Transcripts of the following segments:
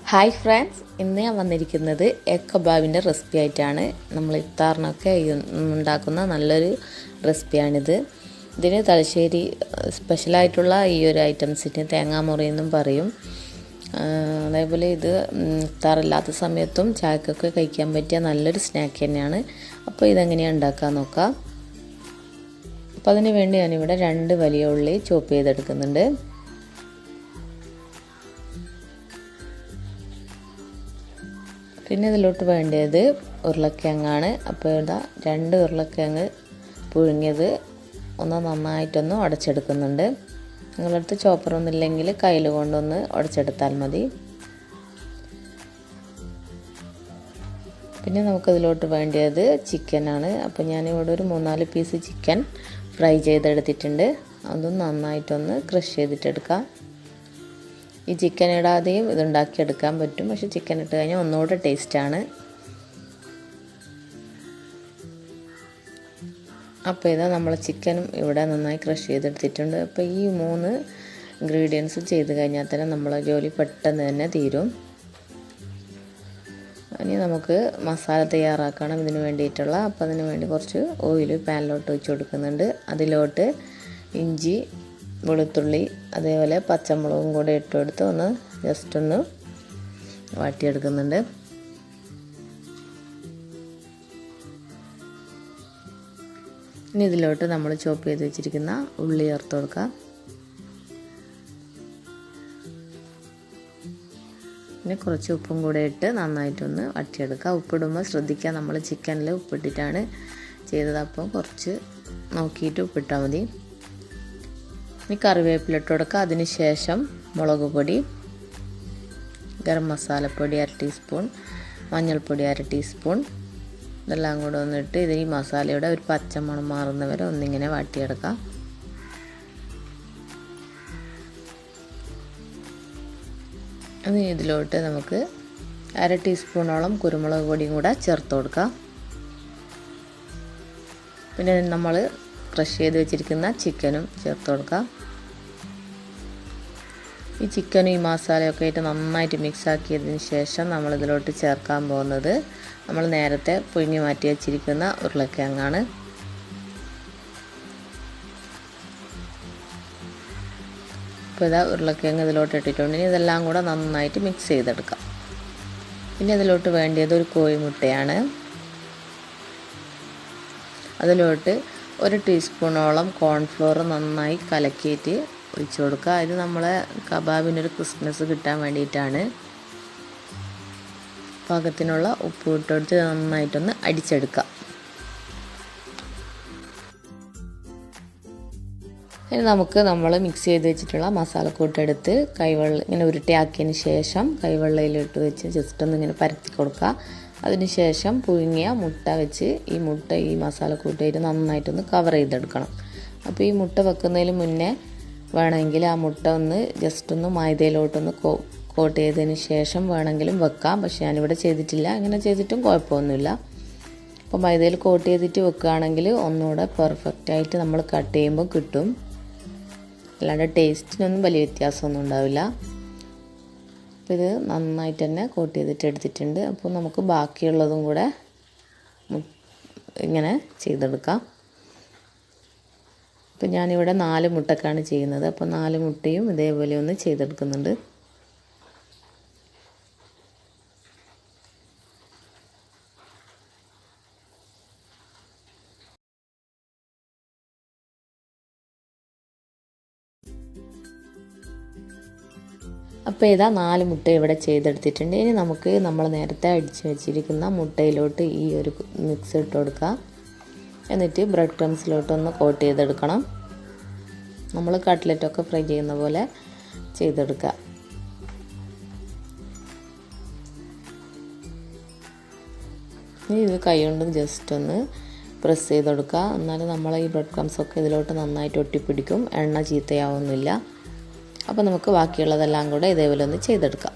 Hi friends, ഇന്ന് ഞാൻ വന്നിരിക്കുന്നത് എഗ് കബാബിൻ്റെ റെസിപ്പി ആയിട്ടാണ്. നമ്മൾ ഇഫ്താറിനൊക്കെ ഉണ്ടാക്കുന്ന നല്ലൊരു റെസിപ്പിയാണിത്. ഇതിന് തലശ്ശേരി സ്പെഷ്യലായിട്ടുള്ള ഈ ഒരു ഐറ്റംസിന് തേങ്ങാ മുറി എന്നും പറയും. അതേപോലെ ഇത് ഇഫ്താറില്ലാത്ത സമയത്തും ചായക്കൊക്കെ കഴിക്കാൻ പറ്റിയ നല്ലൊരു സ്നാക്ക് തന്നെയാണ്. അപ്പോൾ ഇതെങ്ങനെയാണ് ഉണ്ടാക്കാൻ നോക്കാം. അപ്പോൾ അതിന് വേണ്ടി ഞാനിവിടെ 2 വലിയ ഉള്ളി ചോപ്പ് ചെയ്തെടുക്കുന്നുണ്ട്. പിന്നെ ഇതിലോട്ട് വേണ്ടത് ഉരുളക്കിഴങ്ങാണ്. അപ്പോൾ ഇവിടെ 2 ഉരുളക്കിഴങ്ങ് പുഴുങ്ങിയത് ഒന്ന് നന്നായിട്ടൊന്ന് ഉടച്ചെടുക്കുന്നുണ്ട്. നിങ്ങളുടെ അടുത്ത് ചോപ്പറൊന്നും ഇല്ലെങ്കിൽ കയ്യിൽ കൊണ്ടൊന്ന് ഉടച്ചെടുത്താൽ മതി. പിന്നെ നമുക്കതിലോട്ട് വേണ്ടത് ചിക്കനാണ്. അപ്പോൾ ഞാനിവിടെ ഒരു 3-4 പീസ് ചിക്കൻ ഫ്രൈ ചെയ്തെടുത്തിട്ടുണ്ട്. അതും നന്നായിട്ടൊന്ന് ക്രഷ് ചെയ്തിട്ടെടുക്കാം. ഈ ചിക്കൻ ഇടാതെയും ഇതുണ്ടാക്കിയെടുക്കാൻ പറ്റും, പക്ഷേ ചിക്കൻ ഇട്ട് കഴിഞ്ഞാൽ ഒന്നുകൂടെ ടേസ്റ്റാണ്. അപ്പോൾ ഇതാ നമ്മൾ ചിക്കനും ഇവിടെ നന്നായി ക്രഷ് ചെയ്തെടുത്തിട്ടുണ്ട്. അപ്പോൾ ഈ 3 ഇൻഗ്രീഡിയൻസ് ചെയ്ത് കഴിഞ്ഞാൽ തന്നെ നമ്മളെ ജോലി പെട്ടെന്ന് തന്നെ തീരും. ഇനി നമുക്ക് മസാല തയ്യാറാക്കണം ഇതിന് വേണ്ടിയിട്ടുള്ള. അപ്പോൾ അതിന് വേണ്ടി കുറച്ച് ഓയിൽ പാനിലോട്ട് ഒഴിച്ച് കൊടുക്കുന്നുണ്ട്. അതിലോട്ട് ഇഞ്ചി, വെളുത്തുള്ളി, അതേപോലെ പച്ചമുളകും കൂടെ ഇട്ടെടുത്ത് ഒന്ന് ജസ്റ്റ് ഒന്ന് വാട്ടിയെടുക്കുന്നുണ്ട്. ഇനി ഇതിലോട്ട് നമ്മൾ ചോപ്പ് ചെയ്ത് വെച്ചിരിക്കുന്ന ഉള്ളി ചേർത്ത് കൊടുക്കാം. പിന്നെ കുറച്ച് ഉപ്പും കൂടെ ഇട്ട് നന്നായിട്ടൊന്ന് വട്ടിയെടുക്കുക. ഉപ്പിടുമ്പോൾ ശ്രദ്ധിക്കുക, നമ്മൾ ചിക്കനിൽ ഉപ്പിട്ടിട്ടാണ് ചെയ്തത്. അപ്പോൾ കുറച്ച് നോക്കിയിട്ട് ഉപ്പിട്ടാൽ മതി. ഇനി കറിവേപ്പില ഇട്ട് കൊടുക്കുക. അതിന് ശേഷം മുളക് പൊടി, ഗരം മസാലപ്പൊടി 1/2 ടീസ്പൂൺ, മഞ്ഞൾപ്പൊടി 1/2 ടീസ്പൂൺ, ഇതെല്ലാം കൂടെ ഒന്നിട്ട് ഇത് ഈ മസാലയുടെ ഒരു പച്ചമണം മാറുന്നവരെ ഒന്നിങ്ങനെ വാട്ടിയെടുക്കാം. ഇനി ഇതിലോട്ട് നമുക്ക് 1/2 ടീസ്പൂണോളം കുരുമുളക് പൊടിയും കൂടെ ചേർത്ത് കൊടുക്കാം. പിന്നെ നമ്മൾ ക്രഷ് ചെയ്ത് വെച്ചിരിക്കുന്ന ചിക്കനും ചേർത്ത് കൊടുക്കാം. ഈ ചിക്കനും ഈ മസാലയൊക്കെ ആയിട്ട് നന്നായിട്ട് മിക്സ് ആക്കിയതിന് ശേഷം നമ്മൾ ഇതിലോട്ട് ചേർക്കാൻ പോകുന്നത് നമ്മൾ നേരത്തെ പുഴുങ്ങി മാറ്റി വെച്ചിരിക്കുന്ന ഉരുളക്കിഴങ്ങാണ്. അപ്പോൾ ഇതാ ഉരുളക്കിഴങ്ങ് ഇതിലോട്ട് ഇട്ടിട്ടുണ്ട്. ഇനി ഇതെല്ലാം കൂടെ നന്നായിട്ട് മിക്സ് ചെയ്തെടുക്കാം. പിന്നെ ഇതിലോട്ട് വേണ്ടിയത് ഒരു കോഴിമുട്ടയാണ്. അതിലോട്ട് 1 ടീസ്പൂണോളം കോൺഫ്ലോർ നന്നായി കലക്കിയിട്ട് ഒഴിച്ചു കൊടുക്കുക. ഇത് നമ്മളെ കബാബിനൊരു ക്രിസ്മസ് കിട്ടാൻ വേണ്ടിയിട്ടാണ്. പാകത്തിനുള്ള ഉപ്പ് ഇട്ടെടുത്ത് നന്നായിട്ടൊന്ന് അടിച്ചെടുക്കുക. ഇനി നമുക്ക് നമ്മൾ മിക്സ് ചെയ്ത് വെച്ചിട്ടുള്ള മസാലക്കൂട്ടെടുത്ത് കൈവെള്ളം ഇങ്ങനെ ഉരുട്ടിയാക്കിയതിന് ശേഷം കൈവെള്ളയിലിട്ട് വെച്ച് ജസ്റ്റ് ഒന്ന് ഇങ്ങനെ പരത്തി കൊടുക്കുക. അതിനുശേഷം പുഴുങ്ങിയ മുട്ട വെച്ച് ഈ മുട്ട ഈ മസാലക്കൂട്ടായിട്ട് നന്നായിട്ടൊന്ന് കവർ ചെയ്തെടുക്കണം. അപ്പോൾ ഈ മുട്ട വെക്കുന്നതിന് മുന്നേ വേണമെങ്കിൽ ആ മുട്ട ഒന്ന് ജസ്റ്റ് ഒന്ന് മൈദയിലോട്ടൊന്ന് കോട്ട് ചെയ്തതിന് ശേഷം വേണമെങ്കിലും വെക്കാം. പക്ഷേ ഞാനിവിടെ ചെയ്തിട്ടില്ല. അങ്ങനെ ചെയ്തിട്ടും കുഴപ്പമൊന്നുമില്ല. അപ്പോൾ മൈദയിൽ കോട്ട് ചെയ്തിട്ട് വെക്കുകയാണെങ്കിൽ ഒന്നുകൂടെ പെർഫെക്റ്റായിട്ട് നമ്മൾ കട്ട് ചെയ്യുമ്പോൾ കിട്ടും. അല്ലാണ്ട് ടേസ്റ്റിനൊന്നും വലിയ വ്യത്യാസമൊന്നും ഉണ്ടാവില്ല. അപ്പോൾ ഇത് നന്നായിട്ട് തന്നെ കോട്ട് ചെയ്തിട്ട് എടുത്തിട്ടുണ്ട്. അപ്പോൾ നമുക്ക് ബാക്കിയുള്ളതും കൂടെ ഇങ്ങനെ ചെയ്തെടുക്കാം. അപ്പോൾ ഞാനിവിടെ 4 മുട്ടക്കാണ് ചെയ്യുന്നത്. അപ്പോൾ 4 മുട്ടയും ഇതേപോലെ ഒന്ന് ചെയ്തെടുക്കുന്നുണ്ട്. അപ്പോൾ ഇതാ 4 മുട്ട ഇവിടെ ചെയ്തെടുത്തിട്ടുണ്ട്. ഇനി നമുക്ക് നമ്മൾ നേരത്തെ അടിച്ച് വെച്ചിരിക്കുന്ന മുട്ടയിലോട്ട് ഈ ഒരു മിക്സ് ഇട്ട് കൊടുക്കുക. എന്നിട്ട് ബ്രെഡ് ക്രംസിലോട്ടൊന്ന് കോട്ട് ചെയ്തെടുക്കണം. നമ്മൾ കട്ട്ലറ്റൊക്കെ ഫ്രൈ ചെയ്യുന്ന പോലെ ചെയ്തെടുക്കുക. ഇനി ഇത് കൈ കൊണ്ട് ജസ്റ്റ് ഒന്ന് പ്രസ് ചെയ്ത് കൊടുക്കുക. എന്നാലും നമ്മൾ ഈ ബ്രെഡ് ക്രംസൊക്കെ ഇതിലോട്ട് നന്നായിട്ട് ഒട്ടിപ്പിടിക്കും, എണ്ണ ചീത്തയാവുന്നില്ല. അപ്പോൾ നമുക്ക് ബാക്കിയുള്ളതെല്ലാം കൂടെ ഇതേപോലെ ഒന്ന് ചെയ്തെടുക്കാം.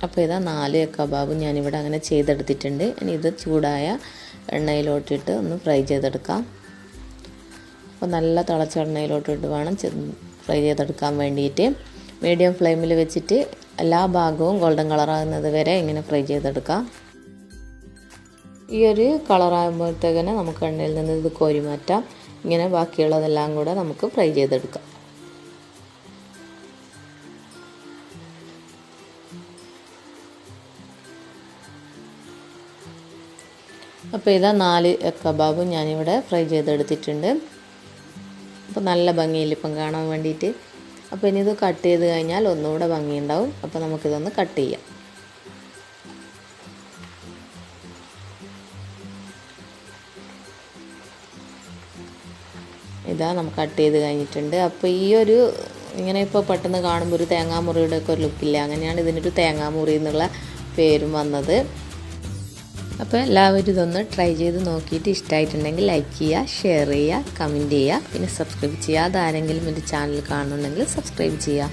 അപ്പോൾ ഇതാ 4 കബാബ് ഞാനിവിടെ അങ്ങനെ ചെയ്തെടുത്തിട്ടുണ്ട്. ഇനി ഇത് ചൂടായ എണ്ണയിലോട്ടിട്ട് ഒന്ന് ഫ്രൈ ചെയ്തെടുക്കാം. അപ്പോൾ നല്ല തിളച്ച എണ്ണയിലോട്ടിട്ട് വേണം ഫ്രൈ ചെയ്തെടുക്കാൻ വേണ്ടിയിട്ട്. മീഡിയം ഫ്ലെയിമിൽ വെച്ചിട്ട് എല്ലാ ഭാഗവും ഗോൾഡൻ കളറാകുന്നത് വരെ ഇങ്ങനെ ഫ്രൈ ചെയ്തെടുക്കാം. ഈ ഒരു കളറാകുമ്പോഴത്തേക്കിന് നമുക്ക് എണ്ണയിൽ നിന്ന് ഇത് കോരി മാറ്റാം. ഇങ്ങനെ ബാക്കിയുള്ളതെല്ലാം കൂടെ നമുക്ക് ഫ്രൈ ചെയ്തെടുക്കാം. അപ്പോൾ ഇതാ 4 കബാബും ഞാനിവിടെ ഫ്രൈ ചെയ്തെടുത്തിട്ടുണ്ട്. അപ്പോൾ നല്ല ഭംഗിയില്ല ഇപ്പം കാണാൻ വേണ്ടിയിട്ട്. അപ്പോൾ ഇനി ഇത് കട്ട് ചെയ്ത് കഴിഞ്ഞാൽ ഒന്നുകൂടെ ഭംഗിയുണ്ടാവും. അപ്പോൾ നമുക്കിതൊന്ന് കട്ട് ചെയ്യാം. ഇതാ നമുക്ക് കട്ട് ചെയ്ത് കഴിഞ്ഞിട്ടുണ്ട്. അപ്പോൾ ഈ ഒരു ഇങ്ങനെ ഇപ്പോൾ പെട്ടെന്ന് കാണുമ്പോൾ ഒരു തേങ്ങാമുറിയുടെ ഒക്കെ ഒരു ലുക്കില്ല. അങ്ങനെയാണ് ഇതിനൊരു തേങ്ങാമുറി എന്നുള്ള പേരും വന്നത്. അപ്പോൾ എല്ലാവരും ഇതൊന്ന് ട്രൈ ചെയ്ത് നോക്കിയിട്ട് ഇഷ്ടമായിട്ടുണ്ടെങ്കിൽ ലൈക്ക് ചെയ്യുക, ഷെയർ ചെയ്യുക, കമൻറ്റ് ചെയ്യുക, പിന്നെ സബ്സ്ക്രൈബ് ചെയ്യുക. അതാരെങ്കിലും എൻ്റെ ചാനൽ കാണുന്നുണ്ടെങ്കിൽ സബ്സ്ക്രൈബ് ചെയ്യുക.